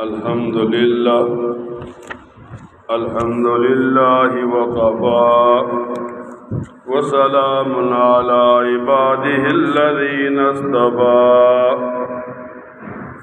الحمد لله وكفى وسلام على عباده الذين اصطفى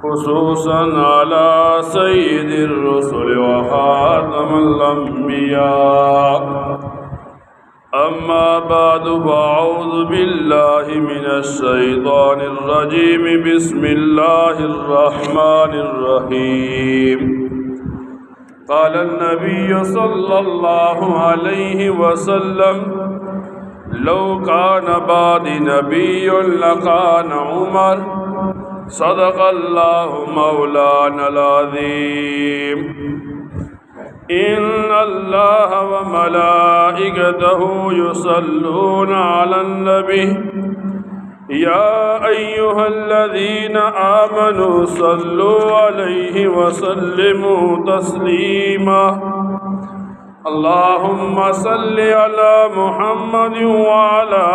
خصوصا على سيد الرسل وخاتم الأنبياء أما بعد فأعوذ بالله من الشيطان الرجيم بسم الله الرحمن الرحيم قال النبي صلى الله عليه وسلم لو كان بعد نبي لكان عمر صدق الله مولانا العظيم إن الله وملائكته يصلون على النبي يا أيها الذين آمنوا صلوا عليه وسلموا تسليما اللهم صل على محمد وعلى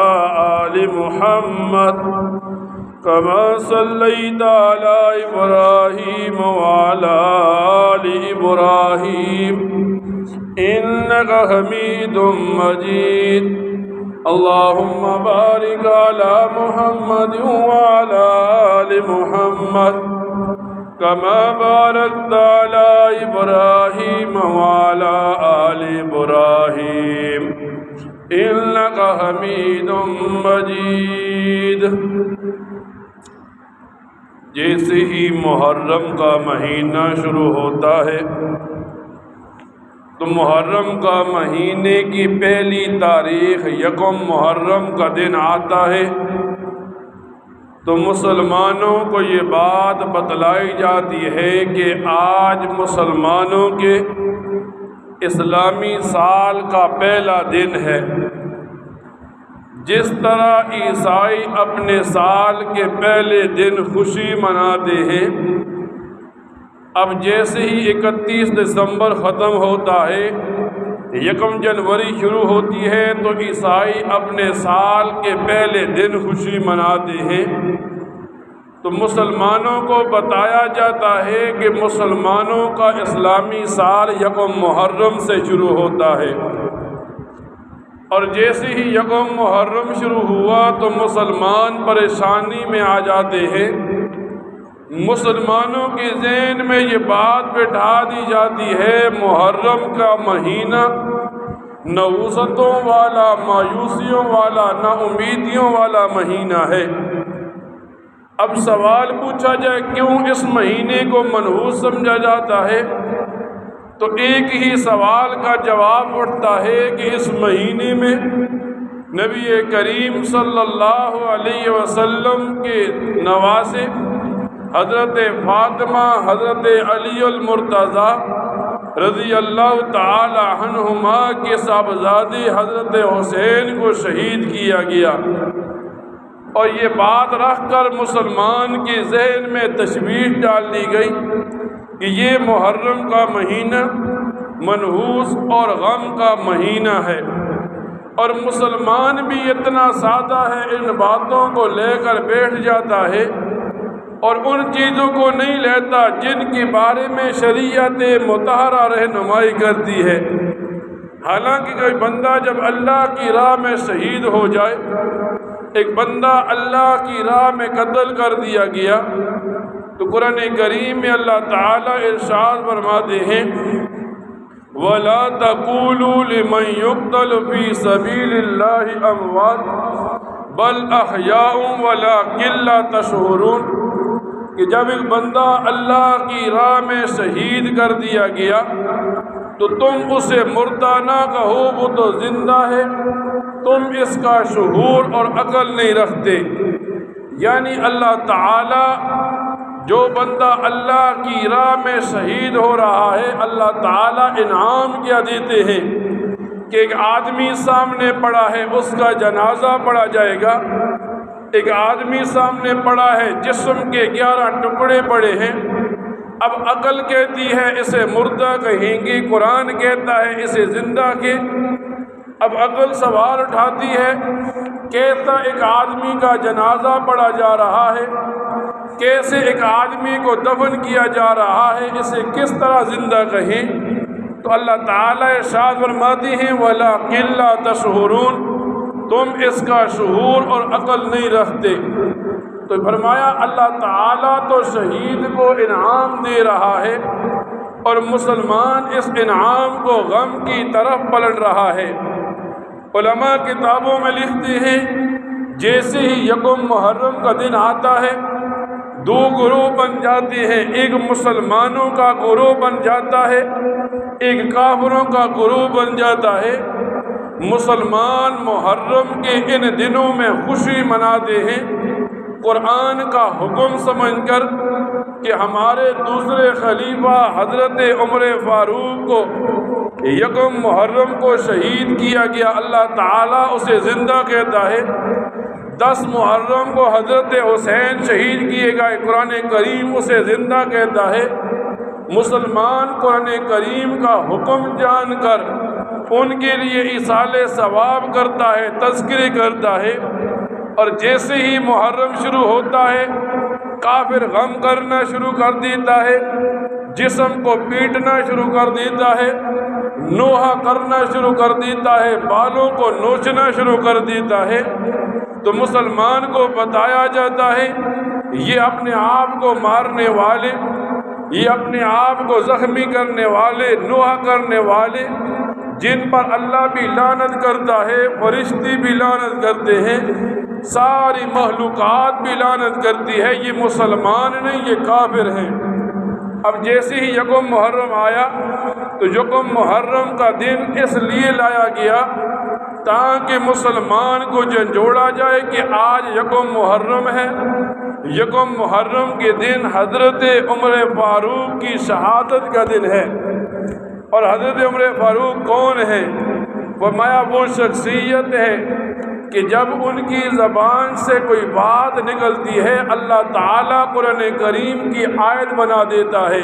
آل محمد كما صليت على إبراهيم وعلى آل إبراهيم إنك حميد مجيد اللهم بارك على محمد وعلى آل محمد كما باركت على إبراهيم وعلى آل إبراهيم إنك حميد مجيد۔ جیسے ہی محرم کا مہینہ شروع ہوتا ہے تو محرم کا مہینے کی پہلی تاریخ یکم محرم کا دن آتا ہے تو مسلمانوں کو یہ بات بتلائی جاتی ہے کہ آج مسلمانوں کے اسلامی سال کا پہلا دن ہے۔ جس طرح عیسائی اپنے سال کے پہلے دن خوشی مناتے ہیں، اب جیسے ہی 31 دسمبر ختم ہوتا ہے، یکم جنوری شروع ہوتی ہے تو عیسائی اپنے سال کے پہلے دن خوشی مناتے ہیں۔ تو مسلمانوں کو بتایا جاتا ہے کہ مسلمانوں کا اسلامی سال یکم محرم سے شروع ہوتا ہے، اور جیسے ہی یکم محرم شروع ہوا تو مسلمان پریشانی میں آ جاتے ہیں۔ مسلمانوں کے ذہن میں یہ بات بٹھا دی جاتی ہے محرم کا مہینہ نحوستوں والا، مایوسیوں والا، نا امیدیوں والا مہینہ ہے۔ اب سوال پوچھا جائے کیوں اس مہینے کو منحوس سمجھا جاتا ہے، تو ایک ہی سوال کا جواب اٹھتا ہے کہ اس مہینے میں نبی کریم صلی اللہ علیہ وسلم کے نواسے حضرت فاطمہ، حضرت علی المرتضیٰ رضی اللہ تعالی عنہما کے صاحبزادے حضرت حسین کو شہید کیا گیا، اور یہ بات رکھ کر مسلمان کے ذہن میں تشویش ڈال دی گئی کہ یہ محرم کا مہینہ منحوس اور غم کا مہینہ ہے، اور مسلمان بھی اتنا سادہ ہے، ان باتوں کو لے کر بیٹھ جاتا ہے اور ان چیزوں کو نہیں لیتا جن کے بارے میں شریعت مطہرہ رہنمائی کرتی ہے۔ حالانکہ کوئی بندہ جب اللہ کی راہ میں شہید ہو جائے، ایک بندہ اللہ کی راہ میں قتل کر دیا گیا، تو قرآن کریم میں اللہ تعالیٰ ارشاد فرماتے ہیں وَلَا تَقُولُوا لِمَنْ يُقْتَلُ فِي سَبِيلِ اللَّهِ أَمْوَاتٌ بَلْ أَحْيَاءٌ وَلَكِنْ لَا تَشْعُرُونَ، کہ جب ایک بندہ اللہ کی راہ میں شہید کر دیا گیا تو تم اسے مردہ نہ کہو، وہ تو زندہ ہے، تم اس کا شعور اور عقل نہیں رکھتے۔ یعنی اللہ تعالیٰ جو بندہ اللہ کی راہ میں شہید ہو رہا ہے، اللہ تعالیٰ انعام کیا دیتے ہیں کہ ایک آدمی سامنے پڑا ہے، اس کا جنازہ پڑھا جائے گا۔ ایک آدمی سامنے پڑا ہے، جسم کے 11 ٹکڑے پڑے ہیں، اب عقل کہتی ہے اسے مردہ کہیں گے، قرآن کہتا ہے اسے زندہ کے۔ اب عقل سوال اٹھاتی ہے کیسا ایک آدمی کا جنازہ پڑھا جا رہا ہے، کیسے ایک آدمی کو دفن کیا جا رہا ہے، اسے کس طرح زندہ کہیں؟ تو اللہ تعالیٰ ارشاد فرماتے ہیں وَلَٰكِن لَّا تَشْعُرُونَ، تم اس کا شعور اور عقل نہیں رکھتے۔ تو فرمایا اللہ تعالیٰ تو شہید کو انعام دے رہا ہے اور مسلمان اس انعام کو غم کی طرف پلٹ رہا ہے۔ علماء کتابوں میں لکھتے ہیں جیسے ہی یکم محرم کا دن آتا ہے دو گروہ بن جاتے ہیں، ایک مسلمانوں کا گروہ بن جاتا ہے، ایک کافروں کا گروہ بن جاتا ہے۔ مسلمان محرم کے ان دنوں میں خوشی مناتے ہیں قرآن کا حکم سمجھ کر کہ ہمارے دوسرے خلیفہ حضرت عمر فاروق کو یکم محرم کو شہید کیا گیا، اللہ تعالیٰ اسے زندہ کہتا ہے۔ 10 محرم کو حضرت حسین شہید کیے گئے، قرآن کریم اسے زندہ کہتا ہے۔ مسلمان قرآن کریم کا حکم جان کر ان کے لیے ایصال ثواب کرتا ہے، تذکرے کرتا ہے، اور جیسے ہی محرم شروع ہوتا ہے کافر غم کرنا شروع کر دیتا ہے، جسم کو پیٹنا شروع کر دیتا ہے، نوحہ کرنا شروع کر دیتا ہے، بالوں کو نوچنا شروع کر دیتا ہے۔ تو مسلمان کو بتایا جاتا ہے یہ اپنے آپ کو مارنے والے، یہ اپنے آپ کو زخمی کرنے والے، نوحہ کرنے والے، جن پر اللہ بھی لعنت کرتا ہے، فرشتے بھی لعنت کرتے ہیں، ساری مخلوقات بھی لعنت کرتی ہے، یہ مسلمان نہیں یہ کافر ہیں۔ اب جیسے ہی یکم محرم آیا تو یکم محرم کا دن اس لیے لایا گیا تاکہ مسلمان کو جھنجھوڑا جائے کہ آج یکم محرم ہے، یکم محرم کے دن حضرت عمر فاروق کی شہادت کا دن ہے۔ اور حضرت عمر فاروق کون ہے؟ فرمایا وہ شخصیت ہے کہ جب ان کی زبان سے کوئی بات نکلتی ہے اللہ تعالیٰ قرآن کریم کی آیت بنا دیتا ہے،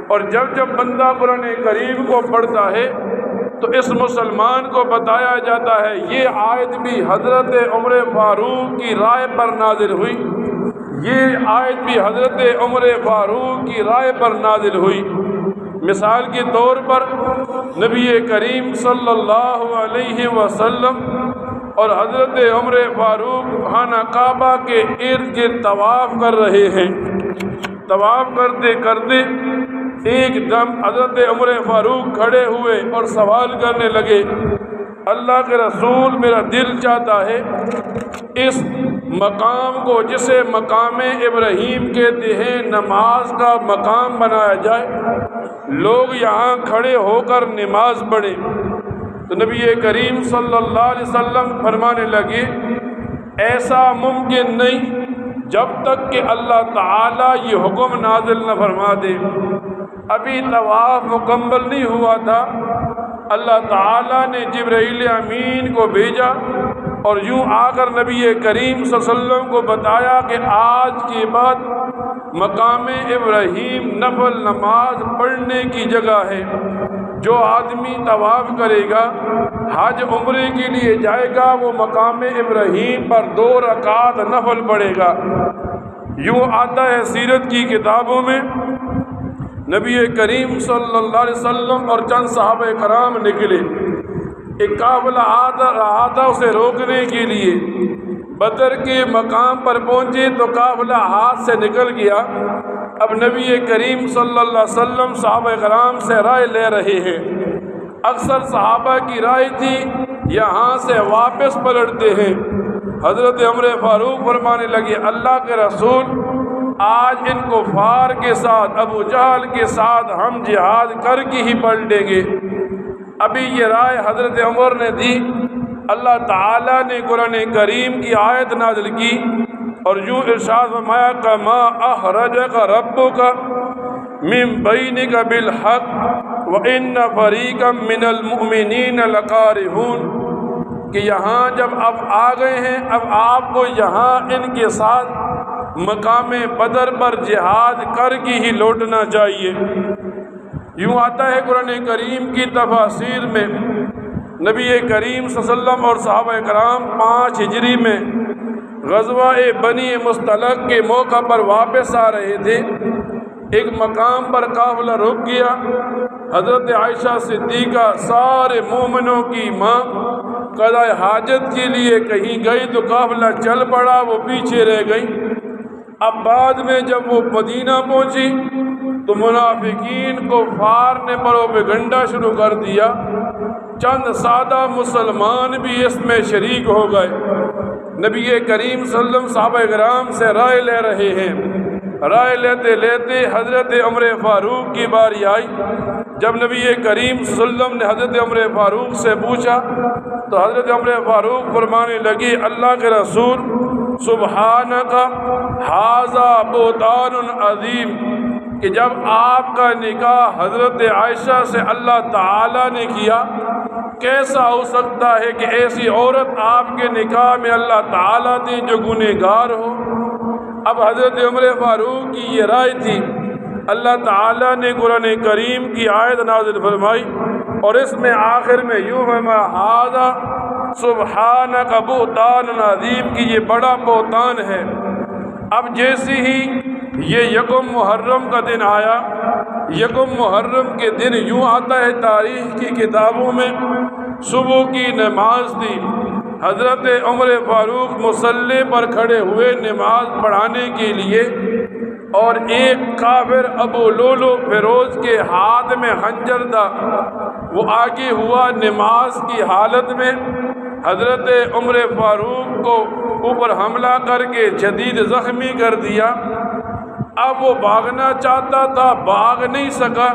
اور جب جب بندہ قرآن کریم کو پڑھتا ہے تو اس مسلمان کو بتایا جاتا ہے یہ آیت بھی حضرت عمر فاروق کی رائے پر نازل ہوئی، یہ آیت بھی حضرت عمر فاروق کی رائے پر نازل ہوئی۔ مثال کے طور پر نبی کریم صلی اللہ علیہ وسلم اور حضرت عمر فاروق خانہ کعبہ کے ارد گرد طواف کر رہے ہیں، طواف کرتے کرتے ایک دم حضرت عمر فاروق کھڑے ہوئے اور سوال کرنے لگے اللہ کے رسول میرا دل چاہتا ہے اس مقام کو جسے مقام ابراہیم کہتے ہیں نماز کا مقام بنایا جائے، لوگ یہاں کھڑے ہو کر نماز پڑھیں۔ تو نبی کریم صلی اللہ علیہ وسلم فرمانے لگے ایسا ممکن نہیں جب تک کہ اللہ تعالیٰ یہ حکم نازل نہ فرما دے۔ ابھی طواف مکمل نہیں ہوا تھا، اللہ تعالیٰ نے جبرائیل امین کو بھیجا اور یوں آ کر نبی کریم صلی اللہ علیہ وسلم کو بتایا کہ آج کے بعد مقام ابراہیم نفل نماز پڑھنے کی جگہ ہے، جو آدمی طواف کرے گا حج عمرے کے لیے جائے گا وہ مقام ابراہیم پر 2 رکعت نفل پڑھے گا۔ یوں آتا ہے سیرت کی کتابوں میں نبی کریم صلی اللہ علیہ وسلم اور چند صحابہ کرام نکلے، ایک قافلہ آ رہا تھا اسے روکنے کے لیے، بدر کے مقام پر پہنچے تو قافلہ ہاتھ سے نکل گیا۔ اب نبی کریم صلی اللہ علیہ وسلم صحابہ کرام سے رائے لے رہے ہیں، اکثر صحابہ کی رائے تھی یہاں سے واپس پلٹتے ہیں۔ حضرت عمر فاروق فرمانے لگے اللہ کے رسول آج ان کفار کے ساتھ ابو جہل کے ساتھ ہم جہاد کر کے ہی پلٹیں گے۔ ابھی یہ رائے حضرت عمر نے دی، اللہ تعالیٰ نے قرآن کریم کی آیت نازل کی اور یوں ارشاد فرمایا کما اخرجک ربک من بینک بالحق وان فریقا من المؤمنین لکارہون، کہ یہاں جب اب آ گئے ہیں اب آپ کو یہاں ان کے ساتھ مقام بدر پر جہاد کر کے ہی لوٹنا چاہیے۔ یوں آتا ہے قرآن کریم کی تفاسیر میں نبی کریم صلی اللہ علیہ وسلم اور صحابہ کرام 5 ہجری میں غزوہ بنی مستلق کے موقع پر واپس آ رہے تھے۔ ایک مقام پر قافلہ رک گیا۔ حضرت عائشہ صدیقہ سارے مومنوں کی ماں قضاء حاجت کے لیے کہیں گئی تو قافلہ چل پڑا، وہ پیچھے رہ گئی۔ اب بعد میں جب وہ مدینہ پہنچی تو منافقین کفار نے پروپیگنڈا شروع کر دیا۔ چند سادہ مسلمان بھی اس میں شریک ہو گئے۔ نبی کریم صلی اللہ علیہ وسلم صحابہ کرام سے رائے لے رہے ہیں۔ رائے لیتے لیتے حضرت عمر فاروق کی باری آئی۔ جب نبی کریم صلی اللہ علیہ وسلم نے حضرت عمر فاروق سے پوچھا تو حضرت عمر فاروق فرمانے لگی، اللہ کے رسول سبحانک ھذا بہتان عظیم، کہ جب آپ کا نکاح حضرت عائشہ سے اللہ تعالیٰ نے کیا، کیسا ہو سکتا ہے کہ ایسی عورت آپ کے نکاح میں اللہ تعالیٰ دے جو گنہگار ہو۔ اب حضرت عمر فاروق کی یہ رائے تھی۔ اللہ تعالیٰ نے قرآن کریم کی آیت نازل فرمائی اور اس میں آخر میں یوں فرمایا، ھذا سبحانک بہتان عظیم، کہ یہ بڑا بہتان ہے۔ اب جیسے ہی یہ یکم محرم کا دن آیا، یکم محرم کے دن یوں آتا ہے تاریخ کی کتابوں میں، صبح کی نماز تھی۔ حضرت عمر فاروق مصلی پر کھڑے ہوئے نماز پڑھانے کے لیے، اور ایک کافر ابو لولو فیروز کے ہاتھ میں خنجر تھا، وہ آگے ہوا نماز کی حالت میں حضرت عمر فاروق کو اوپر حملہ کر کے شدید زخمی کر دیا۔ اب وہ بھاگنا چاہتا تھا، بھاگ نہیں سکا،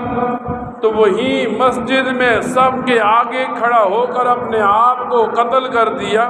تو وہیں مسجد میں سب کے آگے کھڑا ہو کر اپنے آپ کو قتل کر دیا۔